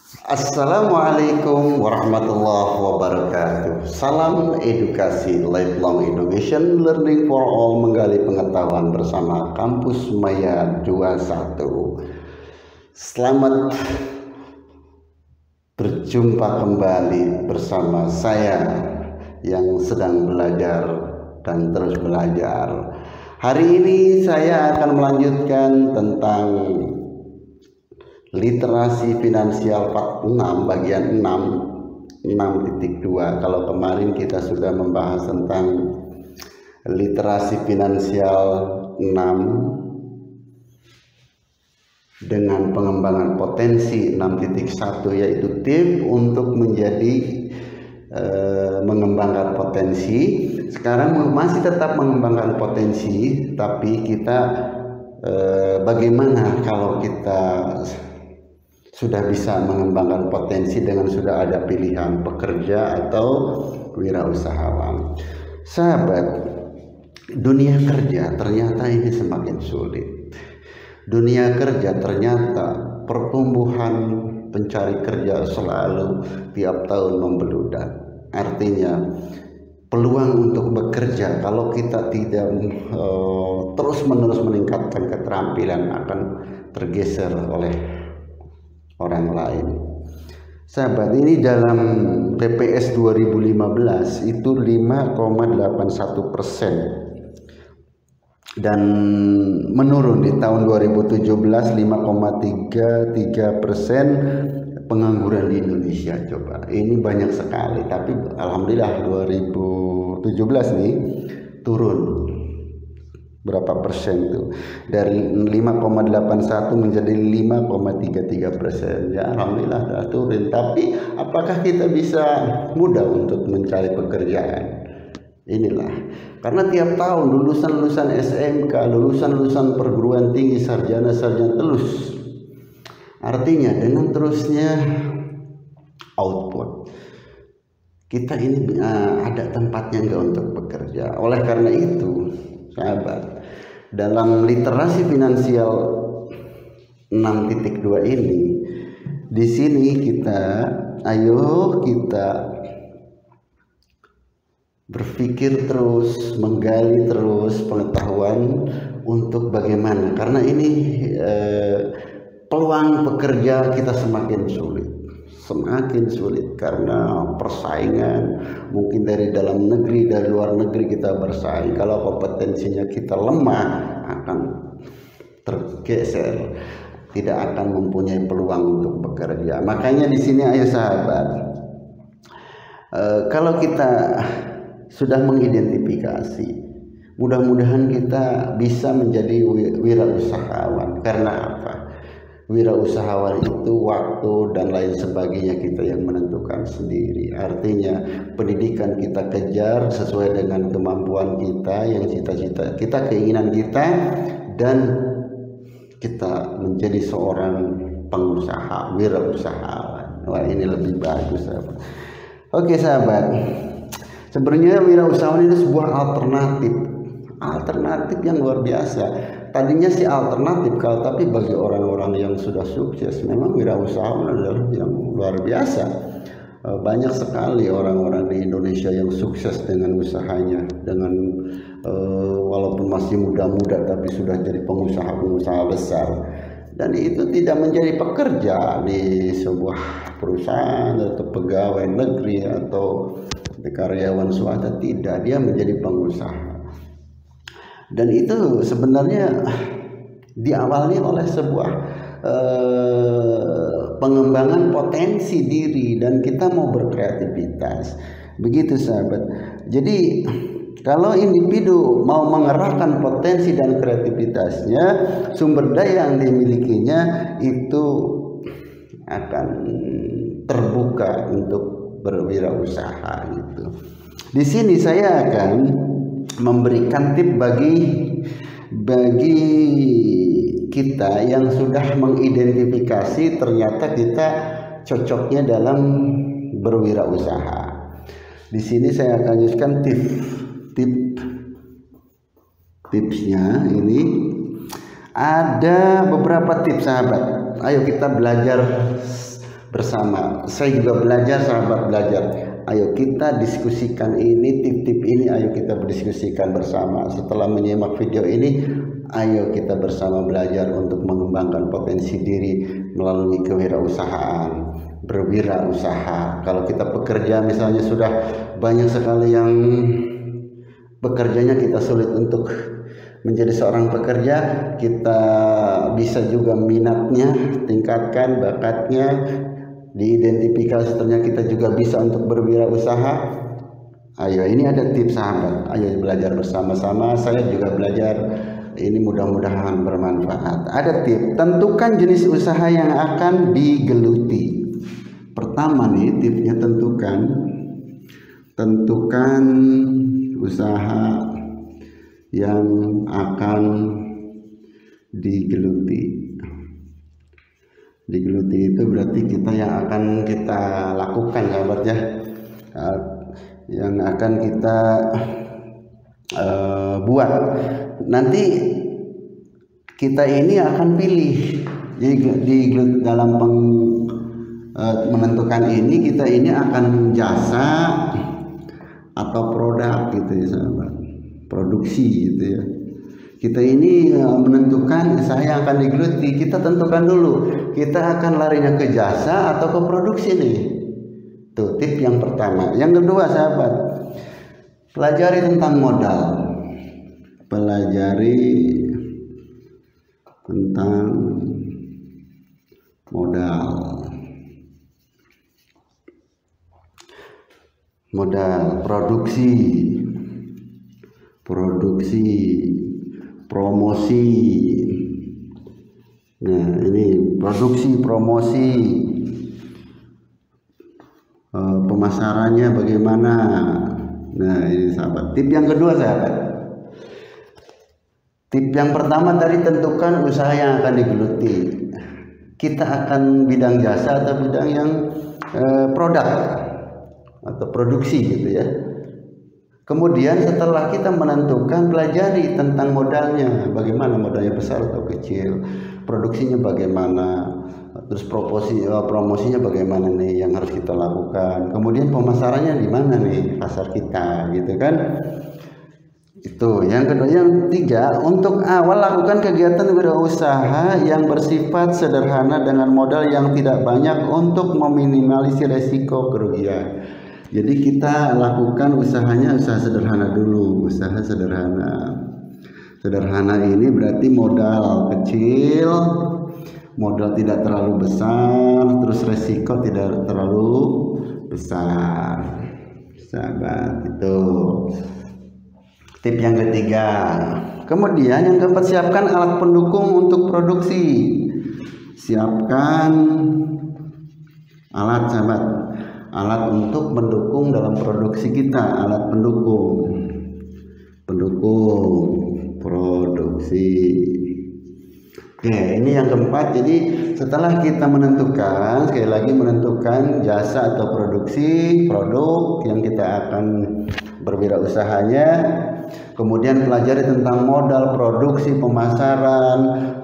Assalamualaikum warahmatullahi wabarakatuh. Salam edukasi, lifelong education, learning for all, menggali pengetahuan bersama Kampus Maya 21. Selamat berjumpa kembali bersama saya yang sedang belajar dan terus belajar. Hari ini saya akan melanjutkan tentang literasi finansial part 6 bagian 6.2. Kalau kemarin kita sudah membahas tentang literasi finansial 6 dengan pengembangan potensi 6.1, yaitu tip untuk menjadi mengembangkan potensi. Sekarang masih tetap mengembangkan potensi, tapi kita bagaimana kalau kita sudah bisa mengembangkan potensi dengan sudah ada pilihan pekerja atau wirausahawan. Sahabat, dunia kerja ternyata ini semakin sulit. Dunia kerja ternyata pertumbuhan pencari kerja selalu tiap tahun membeludak. Artinya peluang untuk bekerja kalau kita tidak terus-menerus meningkatkan keterampilan akan tergeser oleh orang lain. Sahabat, ini dalam TPS 2015 itu 5,81% dan menurun di tahun 2017 5,33% pengangguran di Indonesia. Coba, ini banyak sekali, tapi alhamdulillah 2017 nih turun berapa persen tuh, dari 5,81 menjadi 5,33%. Ya alhamdulillah sudah turun. Tapi apakah kita bisa mudah untuk mencari pekerjaan? Inilah, karena tiap tahun lulusan-lulusan SMK, lulusan-lulusan perguruan tinggi, sarjana-sarjana terus. Artinya dengan terusnya output, kita ini ada tempatnya enggak untuk bekerja. Oleh karena itu, sahabat, dalam literasi finansial 6.2 ini, di sini ayo kita berpikir terus, menggali terus pengetahuan untuk bagaimana, karena ini peluang pekerja kita semakin sulit karena persaingan, mungkin dari dalam negeri, dari luar negeri kita bersaing. Kalau kompetensinya kita lemah, akan tergeser, tidak akan mempunyai peluang untuk bekerja. Makanya di sini ayo sahabat, kalau kita sudah mengidentifikasi, mudah-mudahan kita bisa menjadi wirausahawan. Karena apa? Wirausahawan itu waktu dan lain sebagainya kita yang menentukan sendiri. Artinya pendidikan kita kejar sesuai dengan kemampuan kita, yang cita-cita kita, keinginan kita, dan kita menjadi seorang pengusaha, wirausahawan. Wah, ini lebih bagus, sahabat. Oke sahabat, sebenarnya wirausahawan itu sebuah alternatif yang luar biasa. Tadinya sih alternatif, tapi bagi orang-orang yang sudah sukses, memang wirausahawan adalah yang luar biasa. Banyak sekali orang-orang di Indonesia yang sukses dengan usahanya, dengan walaupun masih muda-muda tapi sudah jadi pengusaha besar. Dan itu tidak menjadi pekerja di sebuah perusahaan atau pegawai negeri atau karyawan swasta, tidak, dia menjadi pengusaha. Dan itu sebenarnya diawali oleh sebuah pengembangan potensi diri, dan kita mau berkreativitas. Begitu sahabat. Jadi kalau individu mau mengerahkan potensi dan kreativitasnya, sumber daya yang dimilikinya itu akan terbuka untuk berwirausaha gitu. Di sini saya akan memberikan tip bagi kita yang sudah mengidentifikasi ternyata kita cocoknya dalam berwirausaha. Di sini saya akan jelaskan tipsnya. Ini ada beberapa tips sahabat. Ayo kita belajar bersama. Saya juga belajar, sahabat belajar. Ayo kita diskusikan ini, tip-tip ini, ayo kita berdiskusikan bersama. Setelah menyimak video ini, ayo kita bersama belajar untuk mengembangkan potensi diri melalui kewirausahaan, berwirausaha. Kalau kita pekerja misalnya, sudah banyak sekali yang bekerjanya kita sulit untuk menjadi seorang pekerja, kita bisa juga minatnya tingkatkan, bakatnya diidentifikasi, ternyata kita juga bisa untuk berwirausaha. Ayo, ini ada tips sahabat, ayo belajar bersama-sama. Saya juga belajar, ini mudah-mudahan bermanfaat. Ada tips, tentukan jenis usaha yang akan digeluti. Pertama nih tipsnya, tentukan usaha yang akan digeluti. Digeluti itu berarti kita yang akan kita lakukan, sahabat ya, yang akan kita buat. Nanti kita ini akan pilih. Jadi dalam menentukan ini, kita ini akan jasa atau produk gitu ya sahabat, produksi gitu ya. Kita ini menentukan saya akan digeluti, kita tentukan dulu, kita akan larinya ke jasa atau ke produksi nih. Tuh tip yang pertama. Yang kedua sahabat, pelajari tentang modal. Pelajari tentang modal. Modal produksi, promosi. Nah ini produksi, promosi, pemasarannya bagaimana. Nah ini sahabat, tip yang kedua sahabat. Tip yang pertama tadi, tentukan usaha yang akan digeluti. Kita akan bidang jasa atau bidang yang produk atau produksi gitu ya. Kemudian setelah kita menentukan, pelajari tentang modalnya, bagaimana modalnya, besar atau kecil, produksinya bagaimana, terus promosinya bagaimana nih yang harus kita lakukan, kemudian pemasarannya di mana nih pasar kita gitu kan. Itu yang kedua. Yang ketiga, untuk awal lakukan kegiatan wirausaha yang bersifat sederhana dengan modal yang tidak banyak untuk meminimalisir resiko kerugian. Jadi kita lakukan usahanya usaha sederhana dulu, usaha sederhana. Sederhana ini berarti modal kecil, modal tidak terlalu besar, terus resiko tidak terlalu besar. Sahabat, itu tip yang ketiga. Kemudian yang keempat, siapkan alat pendukung untuk produksi. Siapkan alat sahabat, alat untuk mendukung dalam produksi kita, alat pendukung produksi. Oke, ini yang keempat. Jadi setelah kita menentukan, sekali lagi menentukan jasa atau produksi, produk yang kita akan berwirausahanya, kemudian pelajari tentang modal, produksi, pemasaran,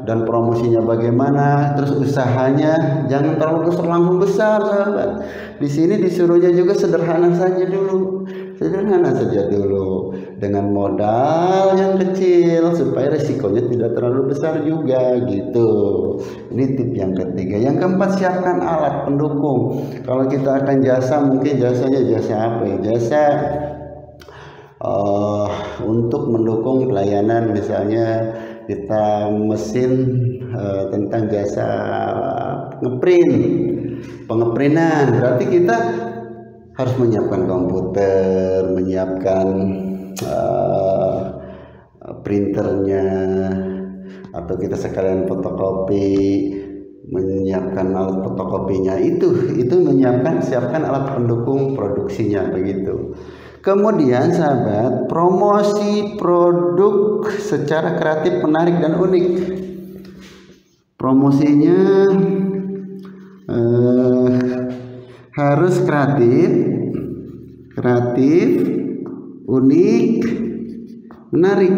dan promosinya bagaimana, terus usahanya jangan terlalu besar sahabat. Di sini disuruhnya juga sederhana saja dulu, dengan modal yang kecil supaya resikonya tidak terlalu besar juga gitu. Ini tip yang ketiga. Yang keempat, siapkan alat pendukung. Kalau kita akan jasa, mungkin jasanya jasa apa ya? Jasa untuk mendukung pelayanan, misalnya kita mesin tentang jasa pengeprintan, berarti kita harus menyiapkan komputer, menyiapkan printernya, atau kita sekalian fotokopi, menyiapkan alat fotokopinya. Itu siapkan alat pendukung produksinya begitu. Kemudian sahabat, promosi produk secara kreatif, menarik dan unik. Promosinya harus kreatif, unik, menarik.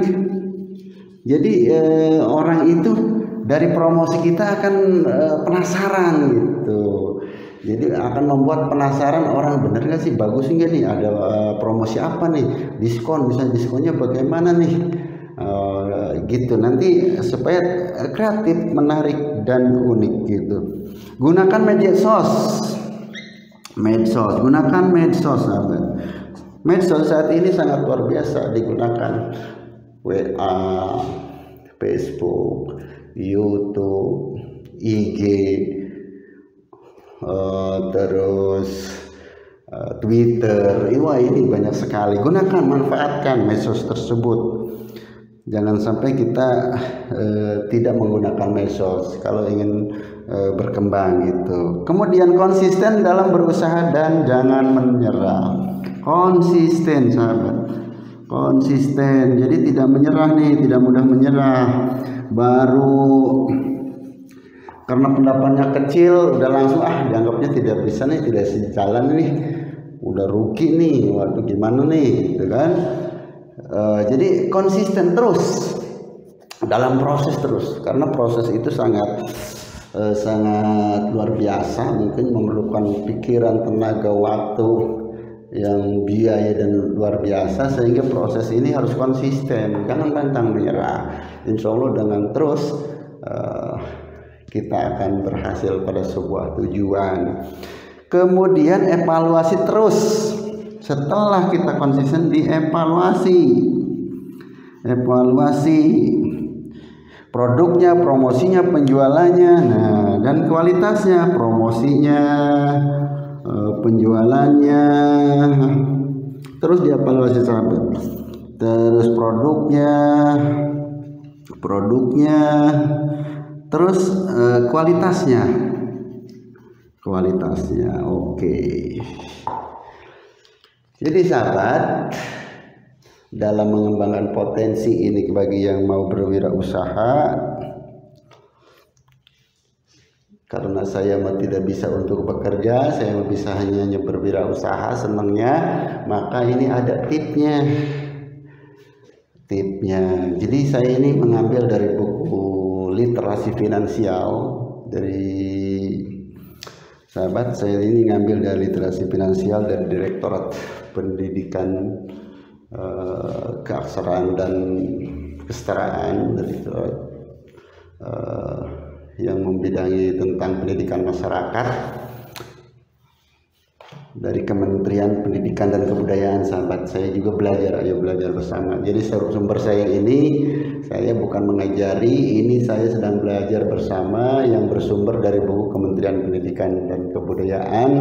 Jadi orang itu dari promosi kita akan penasaran gitu. Jadi akan membuat penasaran orang, bener nggak sih, bagus nggak nih, ada promosi apa nih, diskon, misalnya diskonnya bagaimana nih, gitu. Nanti supaya kreatif, menarik dan unik gitu. Gunakan gunakan medsos. Medsos saat ini sangat luar biasa digunakan. WA, Facebook, YouTube, IG, terus Twitter. Wah, ini banyak sekali. Gunakan, manfaatkan medsos tersebut. Jangan sampai kita tidak menggunakan medsos kalau ingin berkembang gitu. Kemudian konsisten dalam berusaha dan jangan menyerah. Konsisten, sahabat. Konsisten. Jadi tidak menyerah nih, tidak mudah menyerah. Baru karena pendapatnya kecil udah langsung dianggapnya tidak bisa nih, tidak sejalan nih, udah rugi nih, waduh gimana nih, gitu kan. Jadi konsisten terus dalam proses terus, karena proses itu sangat luar biasa, mungkin memerlukan pikiran, tenaga, waktu yang biaya dan luar biasa, sehingga proses ini harus konsisten, jangan pantang menyerah. Insya Allah dengan terus kita akan berhasil pada sebuah tujuan. Kemudian evaluasi terus. Setelah kita konsisten, dievaluasi, produknya, promosinya, penjualannya, dan kualitasnya, promosinya, penjualannya, terus dievaluasi, sahabat. Terus produknya, terus kualitasnya. Oke. Jadi sahabat, dalam mengembangkan potensi ini bagi yang mau berwirausaha, karena saya tidak bisa untuk bekerja, saya bisa hanya berwirausaha senangnya, maka ini ada tipnya. Jadi saya ini mengambil dari buku literasi finansial dari sahabat. Saya ini ngambil dari literasi finansial dari Direktorat Pendidikan Keaksaraan dan Kesetaraan, dari yang membidangi tentang pendidikan masyarakat dari Kementerian Pendidikan dan Kebudayaan, sahabat. Saya juga belajar, ayo belajar bersama. Jadi sumber saya ini, saya bukan mengajari, ini saya sedang belajar bersama yang bersumber dari buku Kementerian Pendidikan dan Kebudayaan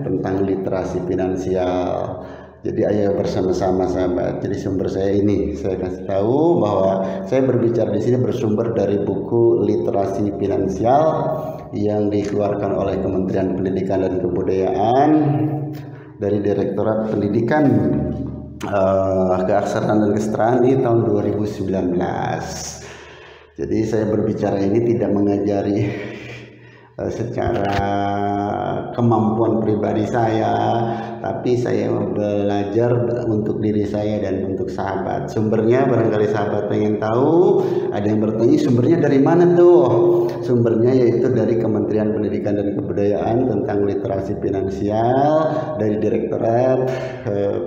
tentang literasi finansial. Jadi ayo bersama-sama, sahabat. Jadi sumber saya ini, saya kasih tahu bahwa saya berbicara di sini bersumber dari buku literasi finansial yang dikeluarkan oleh Kementerian Pendidikan dan Kebudayaan dari Direktorat Pendidikan Keaksaraan dan Kesetaraan di tahun 2019. Jadi saya berbicara ini tidak mengajari secara kemampuan pribadi saya, tapi saya belajar untuk diri saya dan untuk sahabat. Sumbernya barangkali sahabat pengen tahu, ada yang bertanya sumbernya dari mana tuh? Sumbernya yaitu dari Kementerian Pendidikan dan Kebudayaan tentang literasi finansial dari Direktorat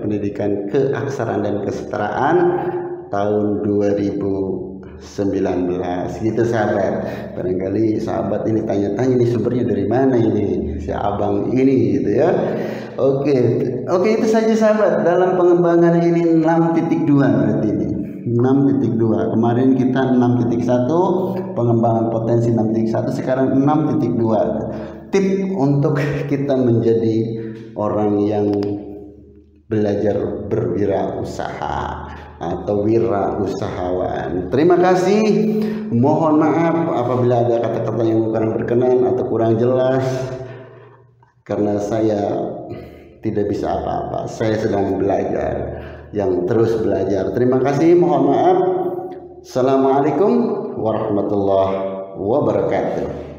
Pendidikan Keaksaraan dan Kesetaraan tahun 2019 gitu, sahabat. Barangkali sahabat ini tanya-tanya ini sumbernya dari mana ini si abang ini gitu ya. Oke, itu saja sahabat dalam pengembangan ini 6.2 berarti ini 6.2. Kemarin kita 6.1 pengembangan potensi 6.1, sekarang 6.2 tip untuk kita menjadi orang yang belajar berwirausaha atau wirausahawan. Terima kasih. Mohon maaf apabila ada kata-kata yang kurang berkenan atau kurang jelas, karena saya tidak bisa apa-apa. Saya sedang belajar, yang terus belajar. Terima kasih. Mohon maaf. Assalamualaikum warahmatullahi wabarakatuh.